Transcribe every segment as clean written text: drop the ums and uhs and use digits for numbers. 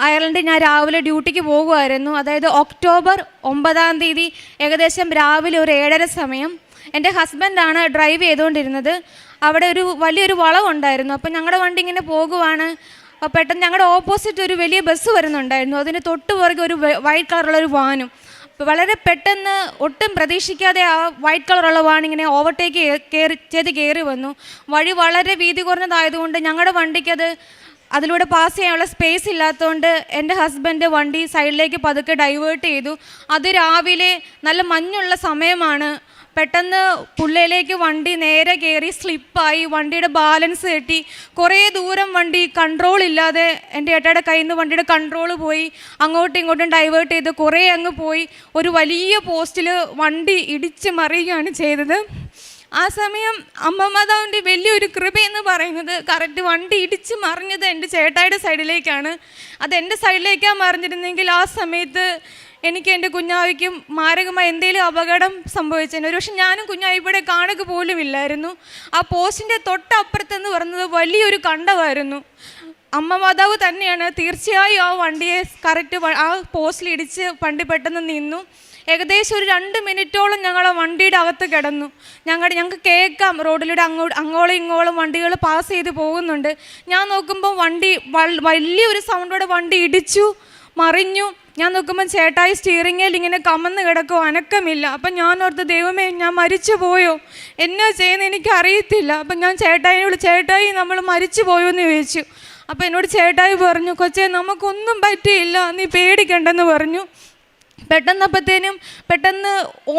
അയർലൻഡിൽ ഞാൻ രാവിലെ ഡ്യൂട്ടിക്ക് പോകുമായിരുന്നു. അതായത് ഒക്ടോബർ 9 ഏകദേശം രാവിലെ ഒരു 7:30 സമയം. എൻ്റെ ഹസ്ബൻഡാണ് ഡ്രൈവ് ചെയ്തുകൊണ്ടിരുന്നത്. അവിടെ ഒരു വലിയൊരു വളവുണ്ടായിരുന്നു. അപ്പം ഞങ്ങളുടെ വണ്ടി ഇങ്ങനെ പോകുവാണ്. പെട്ടെന്ന് ഞങ്ങളുടെ ഓപ്പോസിറ്റ് ഒരു വലിയ ബസ് വരുന്നുണ്ടായിരുന്നു. അതിന് തൊട്ട് പുറകെ ഒരു വൈറ്റ് കളറുള്ളൊരു വാനും. വളരെ പെട്ടെന്ന് ഒട്ടും പ്രതീക്ഷിക്കാതെ ആ വൈറ്റ് കളറുള്ള വാൻ ഇങ്ങനെ ഓവർടേക്ക് കയറി വന്നു. വഴി വളരെ വീതി കുറഞ്ഞതായതുകൊണ്ട് ഞങ്ങളുടെ വണ്ടിക്കത് അതിലൂടെ പാസ് ചെയ്യാനുള്ള സ്പേസ് ഇല്ലാത്തതുകൊണ്ട് എൻ്റെ ഹസ്ബൻഡ് വണ്ടി സൈഡിലേക്ക് പതുക്കെ ഡൈവേർട്ട് ചെയ്തു. അത് രാവിലെ നല്ല മഞ്ഞുള്ള സമയമാണ്. പെട്ടെന്ന് പുള്ളയിലേക്ക് വണ്ടി നേരെ കയറി സ്ലിപ്പായി. വണ്ടിയുടെ ബാലൻസ് തെറ്റി. കുറേ ദൂരം വണ്ടി കൺട്രോൾ ഇല്ലാതെ എൻ്റെ ഏട്ടയുടെ കയ്യിൽ നിന്ന് വണ്ടിയുടെ കൺട്രോൾ പോയി. അങ്ങോട്ടും ഇങ്ങോട്ടും ഡൈവേർട്ട് ചെയ്ത് കുറേ അങ്ങ് പോയി ഒരു വലിയ പോസ്റ്റിൽ വണ്ടി ഇടിച്ച് മറിയുകയാണ് ചെയ്തത്. ആ സമയം അമ്മ മാതാവിൻ്റെ വലിയൊരു കൃപയെന്ന് പറയുന്നത് കറക്റ്റ് വണ്ടി ഇടിച്ച് മറിഞ്ഞത് എൻ്റെ ചേട്ടായിയുടെ സൈഡിലേക്കാണ്. അതെൻ്റെ സൈഡിലേക്കാണ് മറിഞ്ഞിരുന്നെങ്കിൽ ആ സമയത്ത് എനിക്ക് എൻ്റെ കുഞ്ഞാവിക്കും മാരകമായി എന്തെങ്കിലും അപകടം സംഭവിച്ചേനെ. ഒരു പക്ഷെ ഞാനും കുഞ്ഞാവി ഇവിടെ കാണുക പോലും ഇല്ലായിരുന്നു. ആ പോസ്റ്റിൻ്റെ തൊട്ടപ്പുറത്തെന്ന് പറയുന്നത് വലിയൊരു കണ്ടമായിരുന്നു. അമ്മ മാതാവ് തന്നെയാണ് തീർച്ചയായും ആ വണ്ടിയെ കറക്റ്റ് ആ പോസ്റ്റിൽ ഇടിച്ച് വണ്ടി പെട്ടെന്ന് നിന്നു. ഏകദേശം ഒരു 2 മിനിറ്റോളം ഞങ്ങൾ ആ വണ്ടിയുടെ അകത്ത് കിടന്നു. ഞങ്ങൾക്ക് കേൾക്കാം റോഡിലൂടെ അങ്ങോളം ഇങ്ങോളം വണ്ടികൾ പാസ് ചെയ്ത് പോകുന്നുണ്ട്. ഞാൻ നോക്കുമ്പോൾ വണ്ടി വലിയൊരു സൗണ്ടോടെ വണ്ടി ഇടിച്ചു മറിഞ്ഞു. ഞാൻ നോക്കുമ്പോൾ ചേട്ടായി സ്റ്റിയറിങ്ങിൽ ഇങ്ങനെ കമന്ന് കിടക്കോ, അനക്കമില്ല. അപ്പം ഞാൻ ഓർത്ത് ദൈവമേ ഞാൻ മരിച്ചു പോയോ, എന്നാ ചെയ്യുന്നത് എനിക്കറിയത്തില്ല. അപ്പം ഞാൻ ചേട്ടായിനോട് ചേട്ടായി നമ്മൾ മരിച്ചു പോയോ എന്ന് ചോദിച്ചു. അപ്പം എന്നോട് ചേട്ടായി പറഞ്ഞു, കൊച്ചേ നമുക്കൊന്നും പറ്റിയില്ല, നീ പേടിക്കണ്ടെന്ന് പറഞ്ഞു. പെട്ടെന്ന്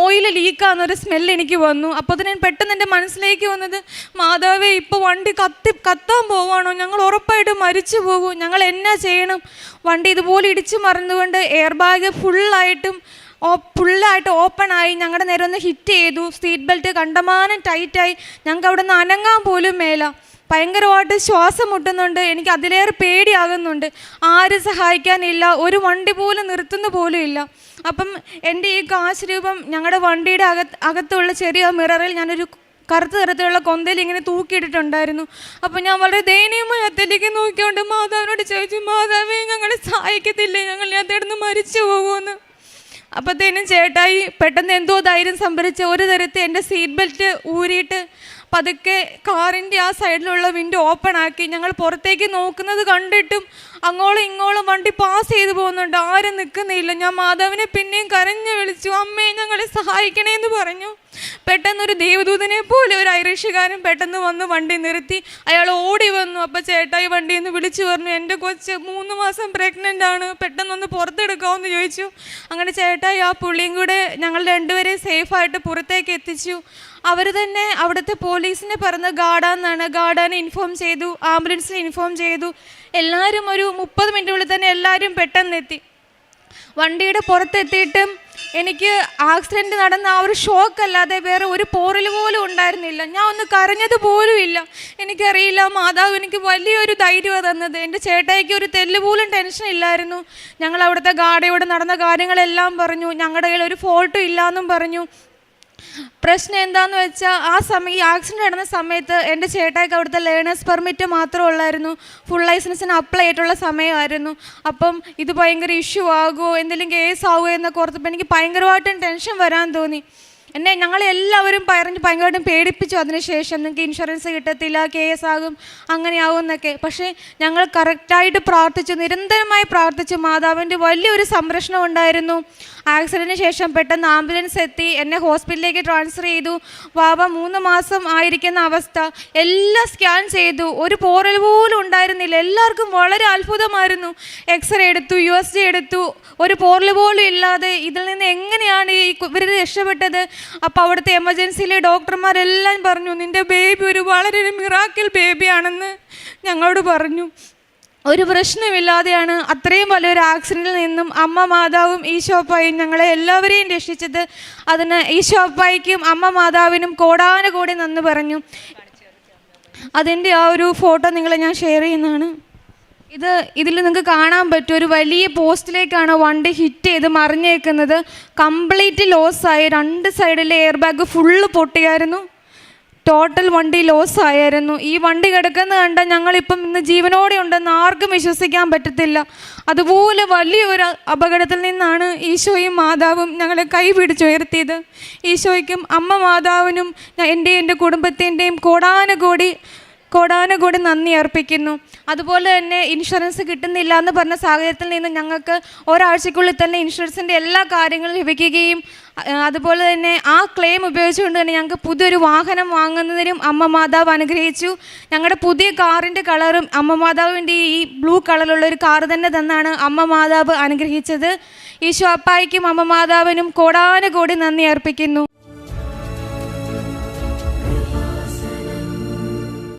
ഓയിൽ ലീക്കാകുന്നൊരു സ്മെല്ല് എനിക്ക് വന്നു. അപ്പോൾ തന്നെ പെട്ടെന്ന് എൻ്റെ മനസ്സിലേക്ക് വന്നത്, മാതാവേ ഇപ്പോൾ വണ്ടി കത്താൻ പോവാണോ, ഞങ്ങൾ ഉറപ്പായിട്ടും മരിച്ചു പോകും, ഞങ്ങൾ എന്നാ ചെയ്യണം. വണ്ടി ഇതുപോലെ ഇടിച്ചു മറിഞ്ഞുകൊണ്ട് എയർ ബാഗ് ഫുള്ളായിട്ട് ഓപ്പണായി ഞങ്ങളുടെ നേരെ ഒന്ന് ഹിറ്റ് ചെയ്തു. സീറ്റ് ബെൽറ്റ് കണ്ടമാനം ടൈറ്റായി. ഞങ്ങൾക്ക് അവിടെ നിന്ന് അനങ്ങാൻ പോലും മേല. ഭയങ്കരമായിട്ട് ശ്വാസം മുട്ടുന്നുണ്ട്. എനിക്ക് അതിലേറെ പേടിയാകുന്നുണ്ട്. ആരും സഹായിക്കാനില്ല, ഒരു വണ്ടി പോലും നിർത്തുന്ന പോലും ഇല്ല. അപ്പം എൻ്റെ ഈ കാശ് രൂപം ഞങ്ങളുടെ വണ്ടിയുടെ അകത്തുള്ള ചെറിയ മിററിൽ ഞാനൊരു കറുത്ത നിറത്തിലുള്ള കൊന്തയിൽ ഇങ്ങനെ തൂക്കിയിട്ടിട്ടുണ്ടായിരുന്നു. അപ്പം ഞാൻ വളരെ ദയനീയമായി അത്തേക്ക് നോക്കിക്കൊണ്ട് മാതാവിനോട് ചോദിച്ചു, മാതാവേ ഞങ്ങളെ സഹായിക്കത്തില്ലേ, ഞങ്ങൾ അതിടന്ന് മരിച്ചു പോകുമെന്ന്. അപ്പോഴത്തേനും ചേട്ടായി പെട്ടെന്ന് എന്തോ ധൈര്യം സംഭരിച്ച് ഒരു തരത്തിൽ എൻ്റെ സീറ്റ് ബെൽറ്റ് ഊരിയിട്ട് പതുക്കെ കാറിൻ്റെ ആ സൈഡിലുള്ള വിൻഡോ ഓപ്പൺ ആക്കി. ഞങ്ങൾ പുറത്തേക്ക് നോക്കുന്നത് കണ്ടിട്ടും അങ്ങോളം ഇങ്ങോളം വണ്ടി പാസ് ചെയ്തു പോകുന്നുണ്ട്, ആരും നിൽക്കുന്നില്ല. ഞാൻ മാതാവിനെ പിന്നെയും കരഞ്ഞു വിളിച്ചു, അമ്മേ ഞങ്ങളെ സഹായിക്കണേ എന്ന് പറഞ്ഞു. പെട്ടെന്നൊരു ദേവദൂതനെ പോലെ ഒരു ഐറിഷുകാരൻ പെട്ടെന്ന് വന്ന് വണ്ടി നിർത്തി. അയാൾ ഓടി വന്നു. അപ്പോൾ ചേട്ടായി വണ്ടിയിൽ നിന്ന് വിളിച്ചു പറഞ്ഞു, എൻ്റെ കൊച്ച് 3 മാസം പ്രഗ്നൻ്റ് ആണ്, പെട്ടെന്നൊന്ന് പുറത്തെടുക്കാമെന്ന് ചോദിച്ചു. അങ്ങനെ ചേട്ടായി ആ പുള്ളിയും കൂടെ ഞങ്ങൾ രണ്ടുപേരെയും സേഫായിട്ട് പുറത്തേക്ക് എത്തിച്ചു. അവർ തന്നെ അവിടുത്തെ പോലീസിനെ പറഞ്ഞ് ഗാർഡാനെ ഇൻഫോം ചെയ്തു, ആംബുലൻസിനെ ഇൻഫോം ചെയ്തു. എല്ലാവരും ഒരു 30 മിനിറ്റിനുള്ളിൽ തന്നെ എല്ലാവരും പെട്ടെന്നെത്തി. വണ്ടിയുടെ പുറത്തെത്തിയിട്ടും എനിക്ക് ആക്സിഡൻറ്റ് നടന്ന ആ ഒരു ഷോക്ക് അല്ലാതെ വേറെ ഒരു പോറൽ പോലും ഉണ്ടായിരുന്നില്ല. ഞാൻ ഒന്ന് കരഞ്ഞത് പോലും ഇല്ല. എനിക്കറിയില്ല, മാതാവ് എനിക്ക് വലിയൊരു ധൈര്യമാണ് തന്നത്. എൻ്റെ ചേട്ടായിക്ക് ഒരു തെല്ല് പോലും ടെൻഷൻ ഇല്ലായിരുന്നു. ഞങ്ങൾ അവിടുത്തെ ഗാർഡയോട് നടന്ന കാര്യങ്ങളെല്ലാം പറഞ്ഞു. ഞങ്ങളുടെ കയ്യിൽ ഒരു ഫോൾട്ടും ഇല്ലയെന്നും പറഞ്ഞു. പ്രശ്നം എന്താണെന്ന് വെച്ചാൽ ഈ ആക്സിഡൻറ്റ് നടന്ന സമയത്ത് എൻ്റെ ചേട്ടായിക്ക് അവിടുത്തെ ലേണേഴ്സ് പെർമിറ്റ് മാത്രമേ ഉള്ളായിരുന്നു. ഫുൾ ലൈസൻസിന് അപ്ലൈ ചെയ്തിട്ടുള്ള സമയമായിരുന്നു. അപ്പം ഇത് ഭയങ്കര ഇഷ്യൂ ആകുമോ, എന്തെങ്കിലും കേസ് ആകുമോ എന്നൊക്കെ ഓർത്തപ്പോൾ എനിക്ക് ഭയങ്കരമായിട്ടും ടെൻഷൻ വരാൻ തോന്നി. ഞങ്ങളെല്ലാവരും ഭയങ്കരമായിട്ടും പേടിപ്പിച്ചു. അതിനുശേഷം നിങ്ങൾക്ക് ഇൻഷുറൻസ് കിട്ടത്തില്ല, കേസാകും, അങ്ങനെയാകും എന്നൊക്കെ. പക്ഷേ ഞങ്ങൾ കറക്റ്റായിട്ട് പ്രാർത്ഥിച്ചു, നിരന്തരമായി പ്രാർത്ഥിച്ചു. മാതാവിൻ്റെ വലിയൊരു സംരക്ഷണം ഉണ്ടായിരുന്നു. ആക്സിഡൻറ്റിന് ശേഷം പെട്ടെന്ന് ആംബുലൻസ് എത്തി, എന്നെ ഹോസ്പിറ്റലിലേക്ക് ട്രാൻസ്ഫർ ചെയ്തു. വാവ 3 മാസം ആയിരിക്കുന്ന അവസ്ഥ. എല്ലാം സ്കാൻ ചെയ്തു, ഒരു പോറൽ പോലും ഉണ്ടായിരുന്നില്ല. എല്ലാവർക്കും വളരെ അത്ഭുതമായിരുന്നു. എക്സ്റേ എടുത്തു, USG എടുത്തു, ഒരു പോറൽ പോലും ഇല്ലാതെ ഇതിൽ നിന്ന് എങ്ങനെയാണ് ഇവർ രക്ഷപ്പെട്ടത്? അപ്പോൾ അവിടുത്തെ എമർജൻസിയിലെ ഡോക്ടർമാരെല്ലാം പറഞ്ഞു, നിൻ്റെ ബേബി വളരെ മിറാക്കിൾ ബേബിയാണെന്ന് ഞങ്ങളോട് പറഞ്ഞു. ഒരു പ്രശ്നമില്ലാതെയാണ് അത്രയും വലിയൊരു ആക്സിഡൻറ്റിൽ നിന്നും അമ്മ മാതാവും ഈശോപ്പായും ഞങ്ങളെ എല്ലാവരെയും രക്ഷിച്ചത്. അതിന് ഈശോപ്പായ്ക്കും അമ്മ മാതാവിനും കോടാനുകോടി നന്ദി പറഞ്ഞു. അതിൻ്റെ ആ ഒരു ഫോട്ടോ നിങ്ങളെ ഞാൻ ഷെയർ ചെയ്യുന്നതാണ്. ഇതിൽ നിങ്ങൾക്ക് കാണാൻ പറ്റും, ഒരു വലിയ പോസ്റ്റിലേക്കാണ് വണ്ടി ഹിറ്റ് ചെയ്ത് മറിഞ്ഞേക്കുന്നത്. കംപ്ലീറ്റ് ലോസായി. 2 സൈഡിലെ എയർ ബാഗ് ഫുള്ള് പൊട്ടിയായിരുന്നു. ടോട്ടൽ വണ്ടി ലോസ് ആയിരുന്നു. ഈ വണ്ടി കിടക്കുന്നത് കണ്ട ഞങ്ങളിപ്പം ഇന്ന് ജീവനോടെ ഉണ്ടെന്ന് ആർക്കും വിശ്വസിക്കാൻ പറ്റത്തില്ല. അതുപോലെ വലിയൊരു അപകടത്തിൽ നിന്നാണ് ഈശോയും മാതാവും ഞങ്ങളെ കൈ പിടിച്ചുയർത്തിയത്. ഈശോയ്ക്കും അമ്മ മാതാവിനും എൻ്റെ കുടുംബത്തിൻ്റെയും കോടാനുകോടി നന്ദി അർപ്പിക്കുന്നു. അതുപോലെ തന്നെ ഇൻഷുറൻസ് കിട്ടുന്നില്ല എന്ന് പറഞ്ഞ സാഹചര്യത്തിൽ നിന്ന് ഞങ്ങൾക്ക് ഒരാഴ്ചക്കുള്ളിൽ തന്നെ ഇൻഷുറൻസിൻ്റെ എല്ലാ കാര്യങ്ങളും ലഭിക്കുകയും അതുപോലെ തന്നെ ആ ക്ലെയിം ഉപയോഗിച്ചുകൊണ്ട് തന്നെ ഞങ്ങൾക്ക് പുതിയൊരു വാഹനം വാങ്ങുന്നതിനും അമ്മ മാതാവ് അനുഗ്രഹിച്ചു. ഞങ്ങളുടെ പുതിയ കാറിൻ്റെ കളറും അമ്മ മാതാവിൻ്റെ ഈ ബ്ലൂ കളറുള്ള ഒരു കാർ തന്നെ തന്നാണ് അമ്മ മാതാവ് അനുഗ്രഹിച്ചത്. ഈശോ അപ്പായിക്കും അമ്മ മാതാവിനും കോടാനുകോടി നന്ദി അർപ്പിക്കുന്നു.